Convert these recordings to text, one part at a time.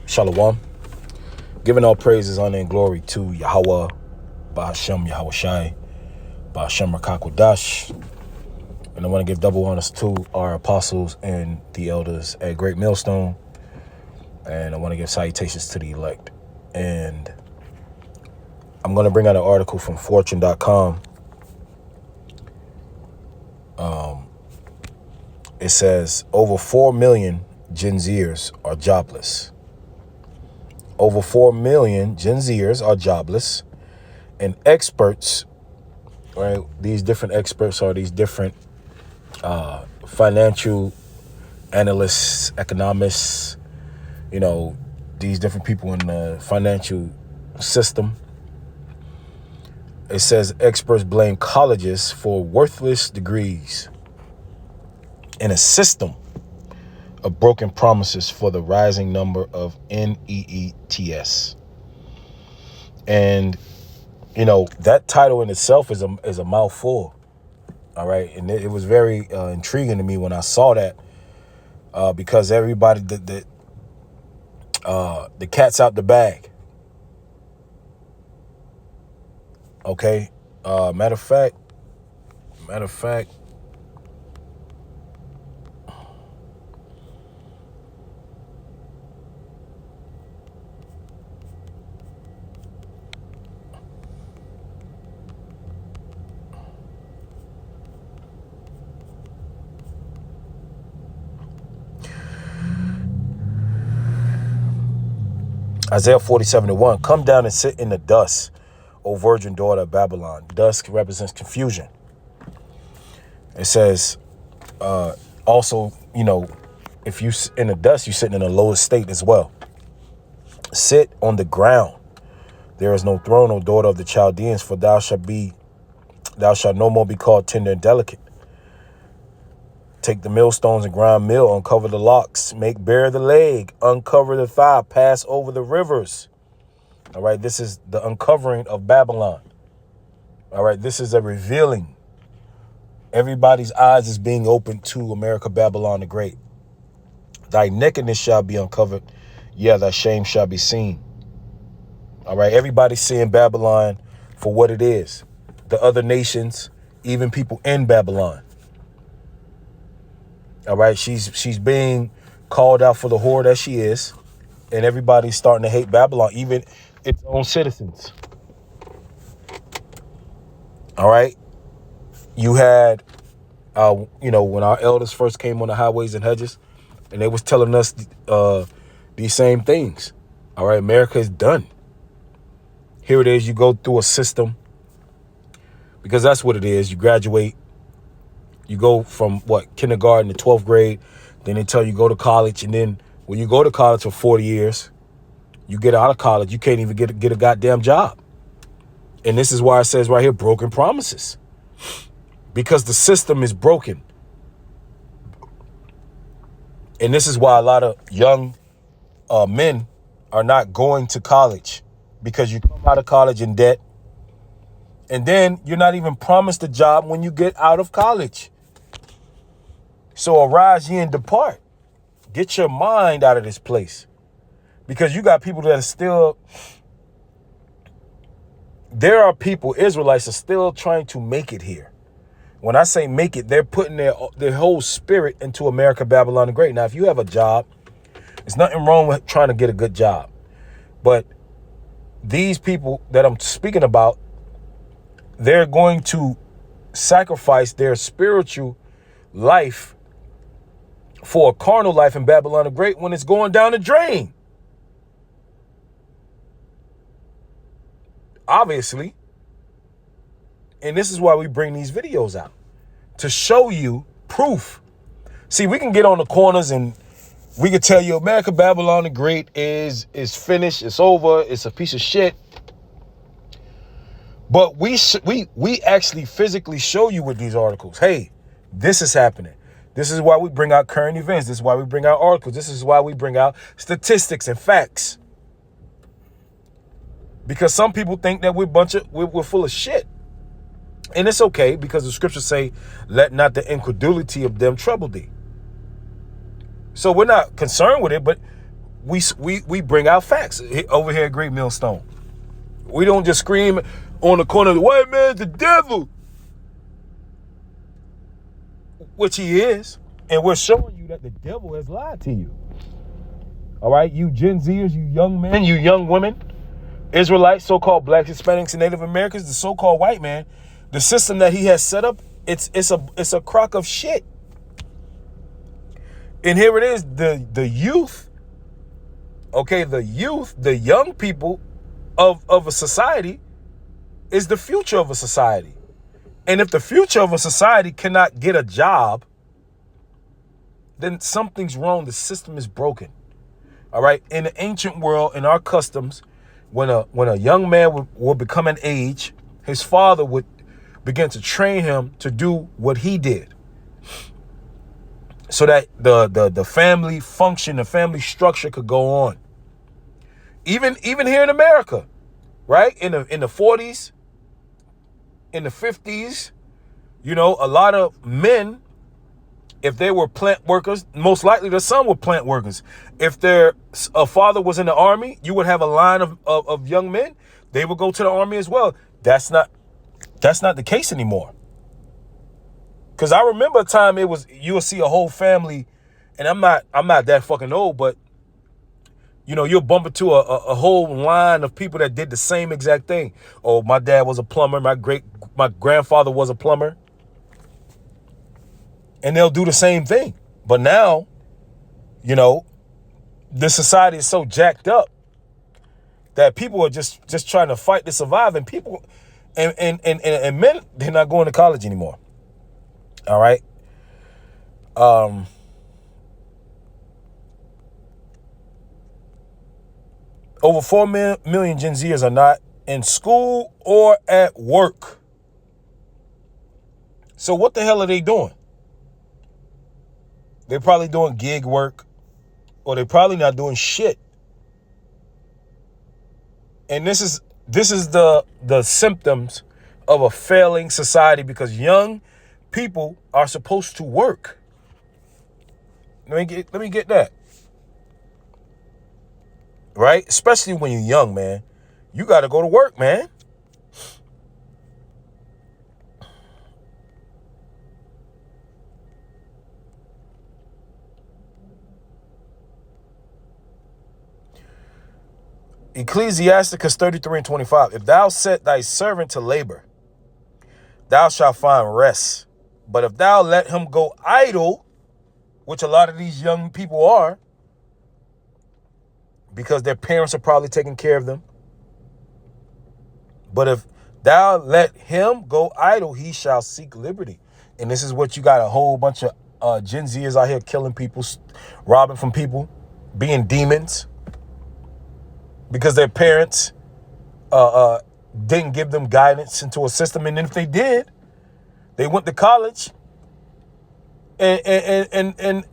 Shalom. Giving all praises, honor, and glory to Yahweh, Ba'ashem Yahweh Shai, Ba'ashem Rakakwadash. And I want to give double honors to our apostles and the elders at Great Millstone. And I want to give salutations to the elect. And I'm going to bring out an article from Fortune.com. It says over 4 million Gen Zers are jobless. Over 4 million Gen Zers are jobless. And experts, right? These different experts are these different financial analysts, economists, these different people in the financial system. It says experts blame colleges for worthless degrees in a system of broken promises for the rising number of NEETs. And, that title in itself is a mouthful. All right. And it was very intriguing to me when I saw that because everybody, the cat's out the bag. OK, matter of fact, Isaiah 40:71, come down and sit in the dust, O virgin daughter of Babylon. Dust represents confusion. It says also, if you in the dust, you're sitting in the lowest state as well. Sit on the ground. There is no throne, O daughter of the Chaldeans, for thou shalt no more be called tender and delicate. Take the millstones and grind meal, uncover the locks, make bare the leg, uncover the thigh, pass over the rivers. All right, this is the uncovering of Babylon. All right, this is a revealing. Everybody's eyes is being opened to America, Babylon the Great. Thy nakedness shall be uncovered. Yeah, thy shame shall be seen. All right, everybody's seeing Babylon for what it is. The other nations, even people in Babylon. All right, she's being called out for the whore that she is. And everybody's starting to hate Babylon, even its own citizens. All right. You had, when our elders first came on the highways and hedges, and they was telling us these same things. All right. America is done. Here it is. You go through a system, because that's what it is. You graduate. You go from kindergarten to 12th grade. Then they tell you go to college. And then when you go to college for 40 years, you get out of college, you can't even get a goddamn job. And this is why it says right here, broken promises. Because the system is broken. And this is why a lot of young men are not going to college, because you come out of college in debt. And then you're not even promised a job when you get out of college. So arise ye and depart. Get your mind out of this place. Because you got people that are still, there are people, Israelites are still trying to make it here. When I say make it, they're putting their whole spirit into America, Babylon the Great. Now, if you have a job, there's nothing wrong with trying to get a good job. But these people that I'm speaking about, they're going to sacrifice their spiritual life for a carnal life in Babylon the Great when it's going down the drain. Obviously. And this is why we bring these videos out, to show you proof. See, we can get on the corners and we can tell you America, Babylon the Great is finished. It's over. It's a piece of shit. But we actually physically show you with these articles. Hey, this is happening. This is why we bring out current events. This is why we bring out articles. This is why we bring out statistics and facts. Because some people think that we're full of shit. And it's okay, because the scriptures say, let not the incredulity of them trouble thee. So we're not concerned with it, but we bring out facts over here at Great Millstone. We don't just scream on the corner, the white man's the devil, which he is. And we're showing you that the devil has lied to you. All right, you Gen Zers, you young men, you young women, Israelites, so-called blacks, Hispanics, and Native Americans, the so-called white man, the system that he has set up, it's a crock of shit. And here it is, the youth, okay, the young people of a society is the future of a society. And if the future of a society cannot get a job, then something's wrong. The system is broken. All right. In the ancient world, in our customs, when a young man would become an age, his father would begin to train him to do what he did, so that the family function, the family structure could go on. Even here in America, right? In the 40s, in the 50s, you know, a lot of men, if they were plant workers, most likely their son were plant workers. If their father was in the army, you would have a line of young men. They would go to the army as well. That's not the case anymore. Because I remember a time you would see a whole family, and I'm not that fucking old, but you know, you'll bump into a whole line of people that did the same exact thing. Oh, my dad was a plumber. My grandfather was a plumber. And they'll do the same thing. But now, you know, the society is so jacked up that people are just trying to fight to survive. And people and men, they're not going to college anymore. All right. Over 4 million Gen Zers are not in school or at work. So what the hell are they doing? They're probably doing gig work, or they're probably not doing shit. And this is the symptoms of a failing society, because young people are supposed to work. Let me get that. Right? Especially when you're young, man. You got to go to work, man. Ecclesiasticus 33:25. If thou set thy servant to labor, thou shalt find rest. But if thou let him go idle, which a lot of these young people are, because their parents are probably taking care of them. But if thou let him go idle, he shall seek liberty. And this is what you got, a whole bunch of Gen Zers out here killing people, robbing from people, being demons, because their parents didn't give them guidance into a system. And if they did, they went to college and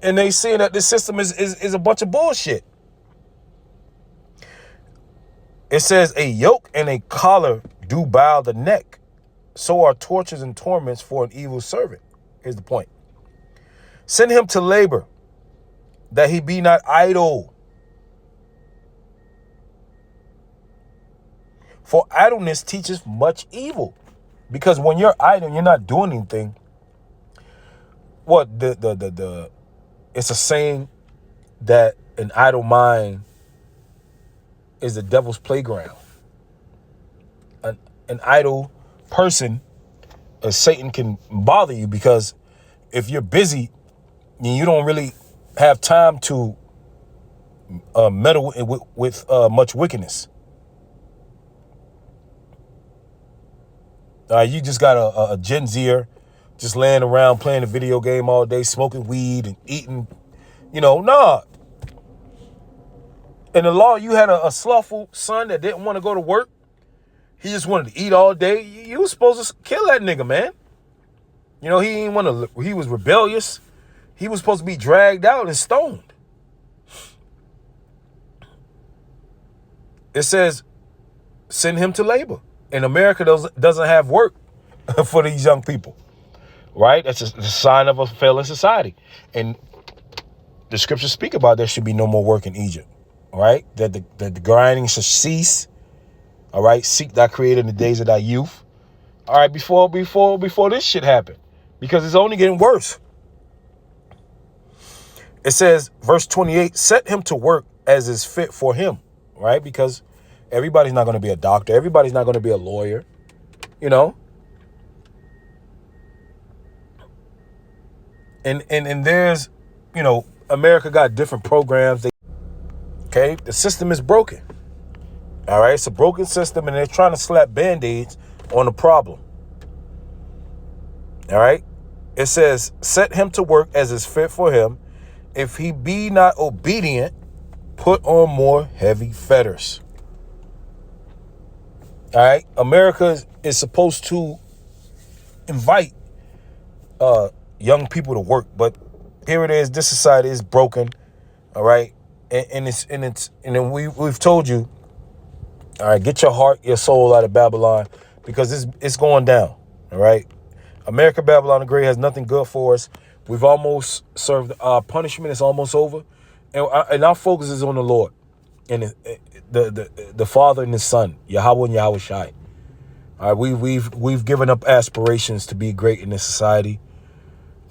they see that this system is a bunch of bullshit. It says, a yoke and a collar do bow the neck. So are tortures and torments for an evil servant. Here's the point. Send him to labor, that he be not idle. For idleness teaches much evil. Because when you're idle, you're not doing anything. What it's a saying that an idle mind is the devil's playground. An idle person, Satan can bother you, because if you're busy, you don't really have time to meddle with much wickedness. You just got a Gen Zer just laying around playing a video game all day, smoking weed and eating, nah. In the law, you had a slothful son that didn't want to go to work. He just wanted to eat all day. You was supposed to kill that nigga, man. He didn't want to. He was rebellious. He was supposed to be dragged out and stoned. It says, send him to labor. And America doesn't have work for these young people, right? That's a sign of a failing society. And the scriptures speak about there should be no more work in Egypt, All right, that the grinding should cease. All right, seek thy creator in the days of thy youth. All right, before this shit happened, because it's only getting worse. It says, verse 28, set him to work as is fit for him, right? Because everybody's not going to be a doctor. Everybody's not going to be a lawyer, you know? And there's, you know, America got different programs. Okay, the system is broken. All right, it's a broken system, and they're trying to slap Band-Aids on the problem. All right, it says, set him to work as is fit for him. If he be not obedient, put on more heavy fetters. All right, America is supposed to invite young people to work, but here it is. This society is broken. All right, and then we've told you. All right, get your heart, your soul out of Babylon, because it's going down. All right, America, Babylon the Great has nothing good for us. We've almost served our punishment. It's almost over, and our focus is on the Lord and the Father and His Son, Yahweh and Yahweh Shai. All right, we've given up aspirations to be great in this society.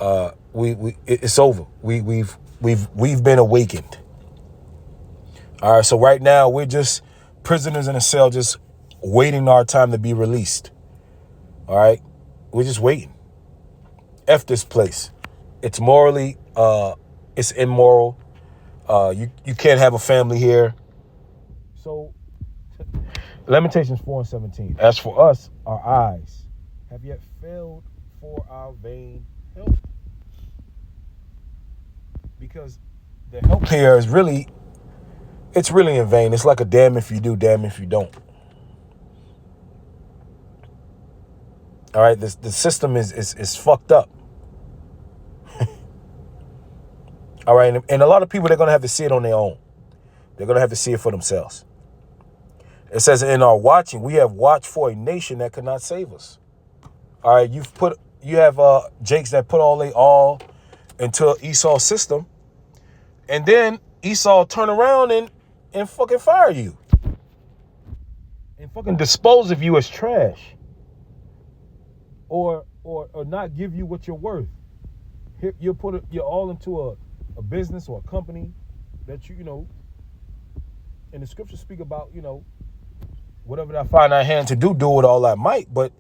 It's over. We've been awakened. All right, so right now we're just prisoners in a cell, just waiting our time to be released. All right, we're just waiting. F this place. It's morally, it's immoral. You can't have a family here. So, Lamentations 4:17. As for us, our eyes have yet failed for our vain help. Because the help here is really, it's really in vain. It's like a damn if you do, damn if you don't. All right, the system is fucked up. All right, and a lot of people, they're going to have to see it on their own. They're going to have to see it for themselves. It says, in our watching, we have watched for a nation that could not save us. All right, you have Jakes that put all into Esau's system, and then Esau turn around and fucking fire you and fucking dispose of you as trash, or not give you what you're worth. You'll put you're all into a business or a company that you know, and the scriptures speak about, you know, whatever I find our hand to do with all I might. But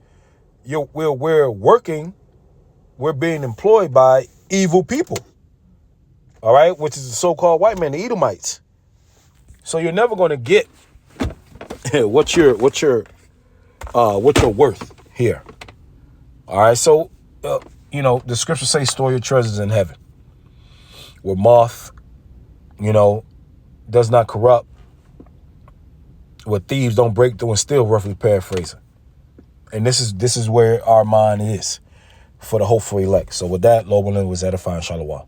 we're working, we're being employed by evil people. All right, which is the so-called white man, the Edomites. So you're never going to get what you're worth here. All right, so you know, the scriptures say, store your treasures in heaven, where moth, you know, does not corrupt, where thieves don't break through and steal, roughly paraphrasing. And this is where our mind is for the hopeful elect. So with that, Lord willing, was edifying. Shalom.